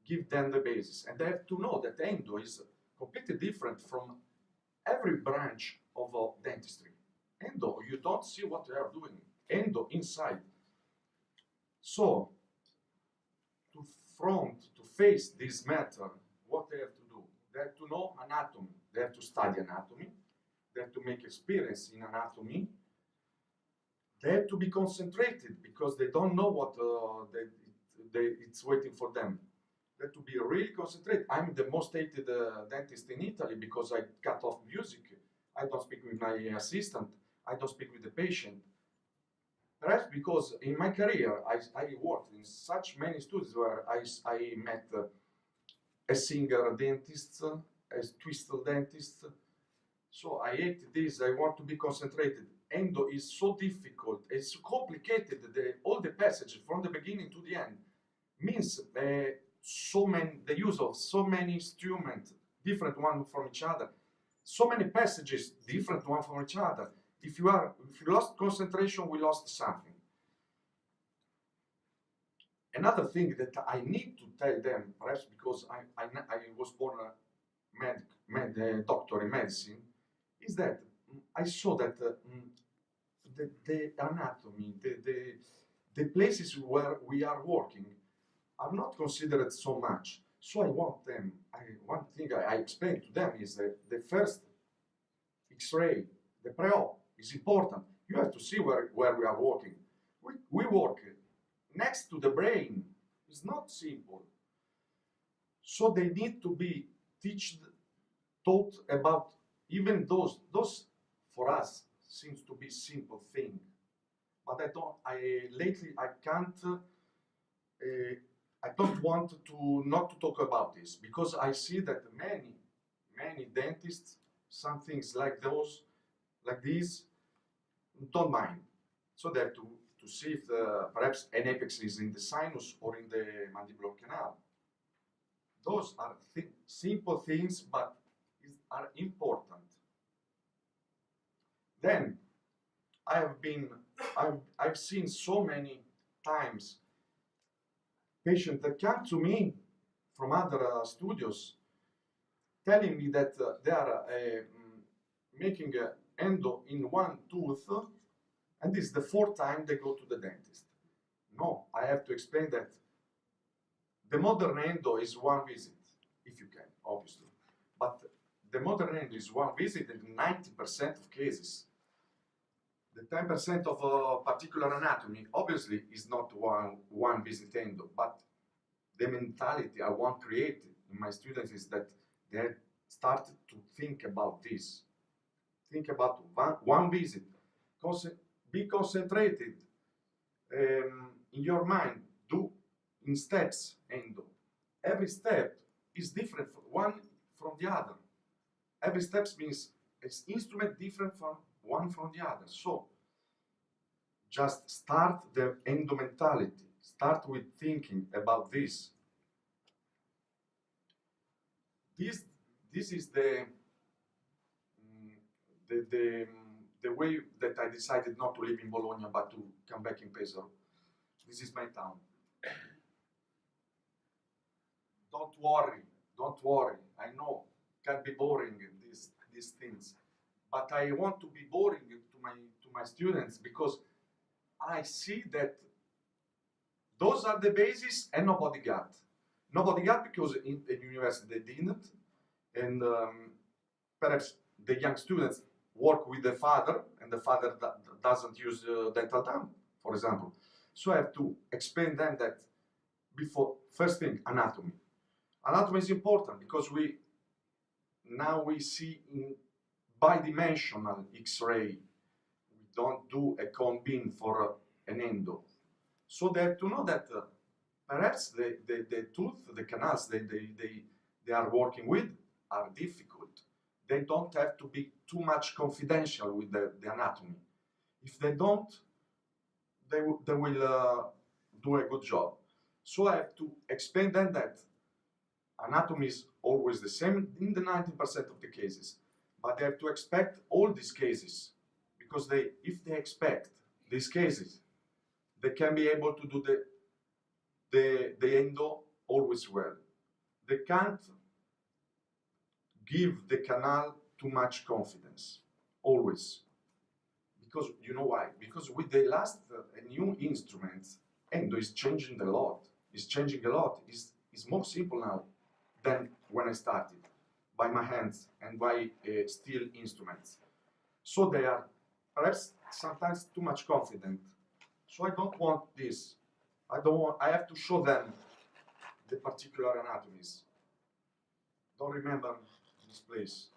give them the basis. And they have to know that endo is completely different from every branch of dentistry. Endo, you don't see what they are doing. Endo inside. So, to face this matter, what they have to do? They have to know anatomy. They have to study anatomy. They have to make experience in anatomy. They have to be concentrated because they don't know what it's waiting for them. They have to be really concentrated. I'm the most hated dentist in Italy because I cut off music. I don't speak with my assistant. I don't speak with the patient. Perhaps because in my career I worked in such many studios where I met a singer dentist, a twistle dentist. So I hate this. I want to be concentrated. Endo is so difficult. It's so complicated. All the passages from the beginning to the end means the use of so many instruments, different one from each other. So many passages, different one from each other. If you lost concentration, we lost something. Another thing that I need to tell them, perhaps because I was born a doctor in medicine, is that I saw that the anatomy, the places where we are working are not considered so much. So I want them, one thing I explain to them is that the first X-ray, the pre-op, is important. You have to see where we are working. We work next to the brain. It's not simple. So they need to be taught about even those for us seems to be simple thing. But lately I don't want to not to talk about this because I see that many dentists, some things like this, don't mind. So they have to see if perhaps an apex is in the sinus or in the mandibular canal. Those are simple things, but are important. Then I've seen so many times patients that come to me from other studios telling me that they are making endo in one tooth, and this is the fourth time they go to the dentist. No, I have to explain that the modern endo is one visit, if you can, obviously. But the modern endo is one visit in 90% of cases. The 10% of a particular anatomy, obviously, is not one visit endo, but the mentality I want created in my students is that they started to think about this. Think about one visit. Be concentrated in your mind. Do in steps endo. Every step is different one from the other. Every step means it's instrument different from one from the other. So just start the endo mentality. Start with thinking about this. This is the way that I decided not to live in Bologna but to come back in Pesaro. This is my town. Don't worry. I know it can be boring these things, but I want to be boring to my students because I see that those are the basis and nobody got. Nobody got because in university they didn't, and perhaps the young students work with the father, and the father doesn't use dental dam, for example. So I have to explain them that before, first thing, anatomy. Anatomy is important because now we see in bidimensional X-ray. We don't do a cone beam for an endo. So they have to know that perhaps the tooth, the canals they are working with are difficult. They don't have to be too much confidential with the anatomy. If they don't, they will do a good job. So I have to explain them that anatomy is always the same in the 90% of the cases, but they have to expect all these cases, because if they expect these cases, they can be able to do the endo always well. they can't give the canal too much confidence, always. Because you know why? Because with the last new instruments, endo is changing a lot. It's changing a lot. It's more simple now than when I started by my hands and by steel instruments. So they are perhaps sometimes too much confident. So I don't want this. I don't want. I have to show them the particular anatomies. Don't remember this place.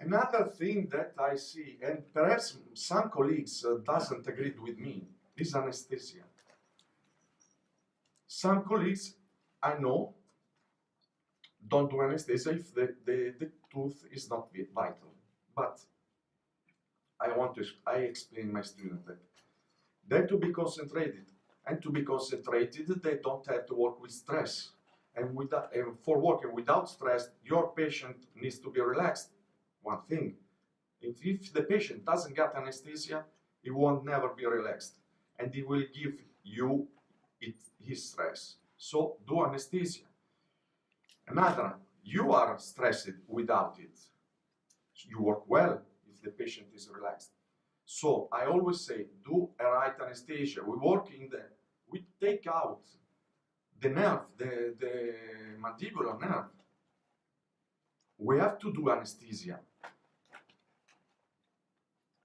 Another thing that I see, and perhaps some colleagues doesn't agree with me, is anesthesia. Some colleagues I know don't do anesthesia if the tooth is not vital. But I explain my students that they have to be concentrated. And to be concentrated, they don't have to work with stress. And for working without stress, your patient needs to be relaxed. One thing, if the patient doesn't get anesthesia, he won't never be relaxed. And he will give you his stress. So do anesthesia. Another, you are stressed without it. You work well if the patient is relaxed. So I always say, do a right anesthesia. We take out the nerve, the mandibular nerve. We have to do anesthesia.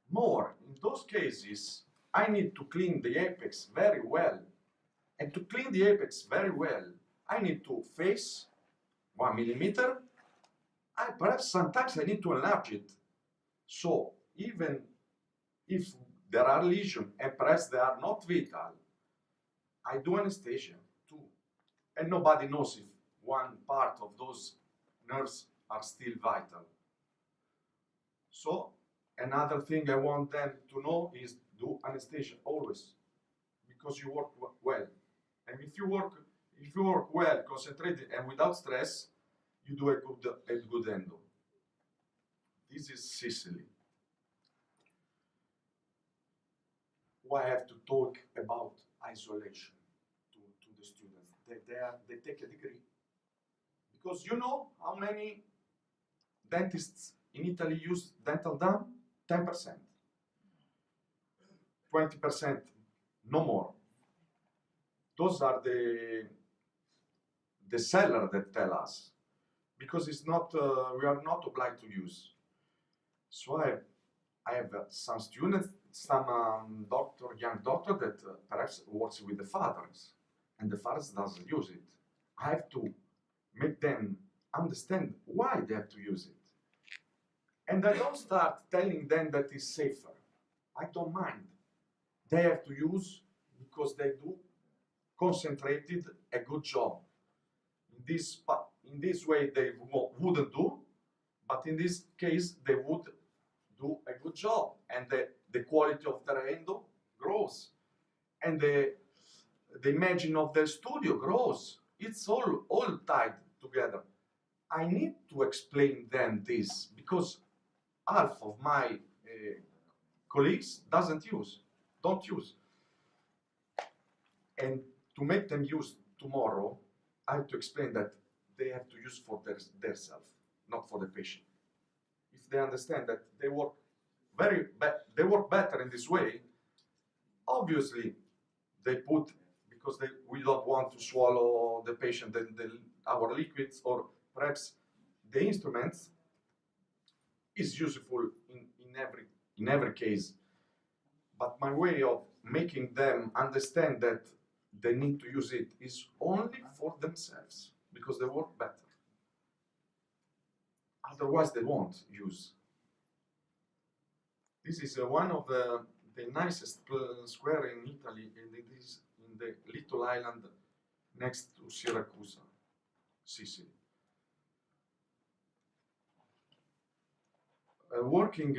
More, in those cases, I need to clean the apex very well. And to clean the apex very well, I need to face 1 millimeter. Perhaps sometimes I need to enlarge it. So even if there are lesions and perhaps they are not vital, I do anesthesia too. And nobody knows if one part of those nerves are still vital. So another thing I want them to know is do anesthesia always, because you work well. And if you work well, concentrated and without stress, you do a good endo. This is Sicily. Why I have to talk about isolation to the students? They take a degree. Because you know how many dentists in Italy use dental dam? 10%. 20%, no more. Those are the seller that tell us. Because it's not, we are not obliged to use. So I have some students, some young doctor that perhaps works with the fathers, and the fathers doesn't use it. I have to make them understand why they have to use it. And I don't start telling them that it's safer. I don't mind. They have to use because they do concentrated a good job. In this way they wouldn't do, but in this case they would do a good job, and the quality of their endo grows, and the imagine of their studio grows. It's all tied together. I need to explain them this because half of my colleagues don't use, and to make them use tomorrow, I have to explain that they have to use for their self, not for the patient. If they understand that they work better in this way, obviously they put, because we don't want to swallow the patient our liquids, or perhaps the instruments is useful in every case. But my way of making them understand that they need to use it is only for themselves, because they work better. Otherwise they won't use. This is one of the nicest square in Italy, and it is in the little island next to Syracuse, Sicily. Working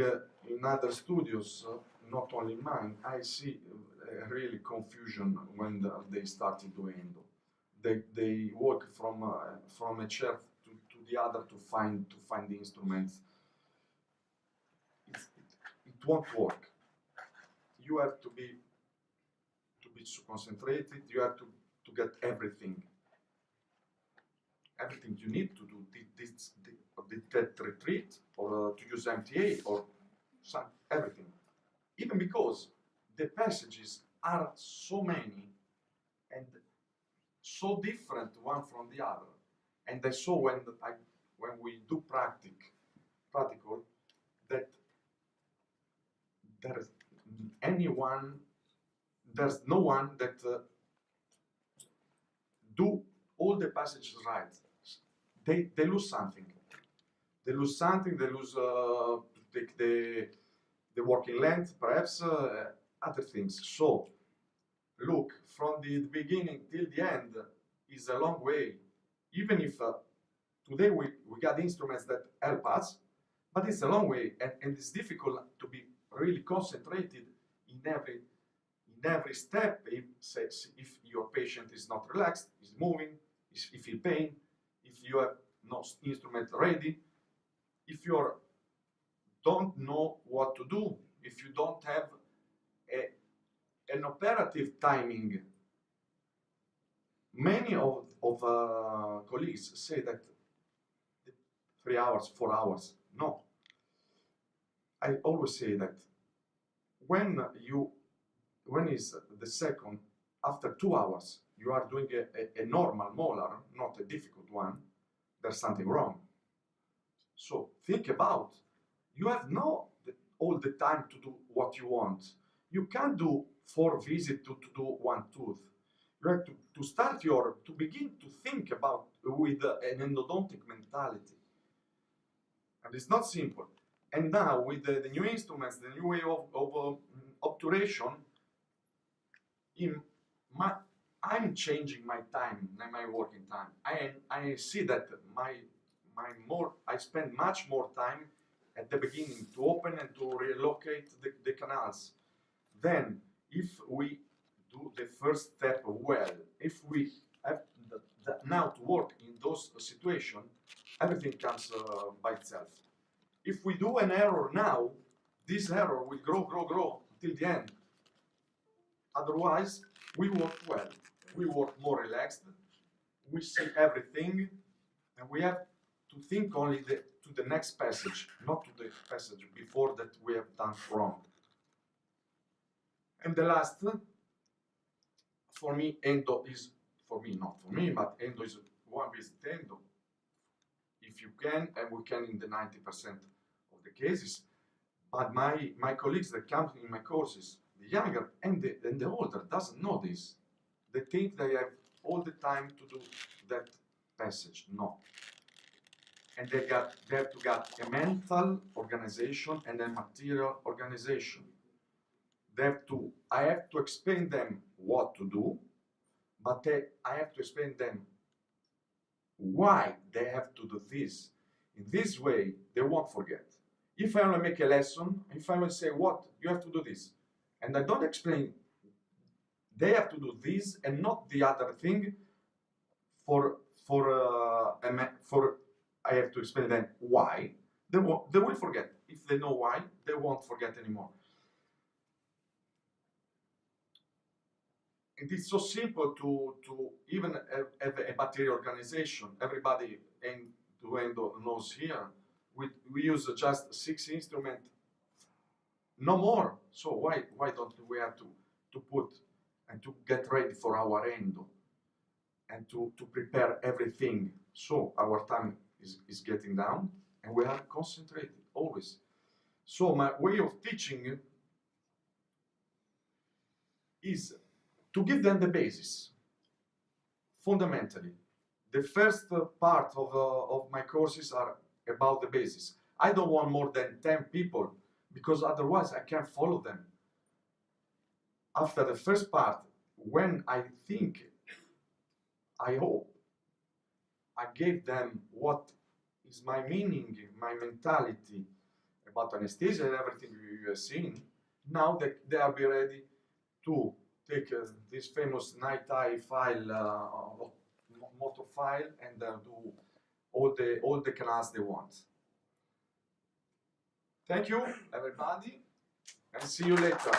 in other studios, not only mine, I see really confusion when they started doing endo. They walk from a chair to the other to find the instruments. It won't work. You have to be concentrated. You have to to get everything you need to do that retreat or to use MTA or everything. Even because the passages are so many and so different one from the other. And I saw when we do practical that there's no one that do all the passages right. They lose something. They lose something. They lose take the working length, perhaps other things. So look, from the beginning till the end is a long way. Even if today we got instruments that help us, but it's a long way, and it's difficult to be really concentrated in every step. If your patient is not relaxed, is moving, if you feel pain, if you have no instrument ready, if you don't know what to do, if you don't have an operative timing. Many of colleagues say that 3 hours, 4 hours. No. I always say that when is the second, after 2 hours, you are doing a normal molar, not a difficult one, there's something wrong. So think about, you have all the time to do what you want. You can't do 4 visits to do 1 tooth. You have to begin to think about with an endodontic mentality. And it's not simple. And now with the new instruments, the new way of obturation, I'm changing my time, my working time. I see that I spend much more time at the beginning to open and to relocate the canals. Then, if we do the first step well, if we have now to work in those situations, everything comes by itself. If we do an error now, this error will grow till the end. Otherwise, we work well, we work more relaxed, we see everything, and we have to think only to the next passage, not to the passage before that we have done wrong. And the last, for me, endo is, not for me, but endo is one visit endo. If you can, and we can in the 90% of the cases, but my colleagues that come in my courses, the younger and the older, doesn't know this. They think they have all the time to do that passage. No. And they have to get a mental organization and a material organization. I have to explain them what to do, but I have to explain them why they have to do this. In this way, they won't forget. If I only make a lesson, if I only say what, you have to do this, and I don't explain, they have to do this and not the other thing, I have to explain them why, they will forget. If they know why, they won't forget anymore. It is so simple to even have a material organization. Everybody endo knows here. We use just 6 instruments, no more. So why don't we have to put and to get ready for our endo and to prepare everything? So our time is getting down and we are concentrated always. So my way of teaching is to give them the basis. Fundamentally, the first part of my courses are about the basis. I don't want more than 10 people because otherwise I can't follow them. After the first part, when I hope I gave them what is my meaning, my mentality about anesthesia and everything you have seen, now they are be ready to take this famous night eye file, motor file, and do all the canals they want. Thank you, everybody, and see you later.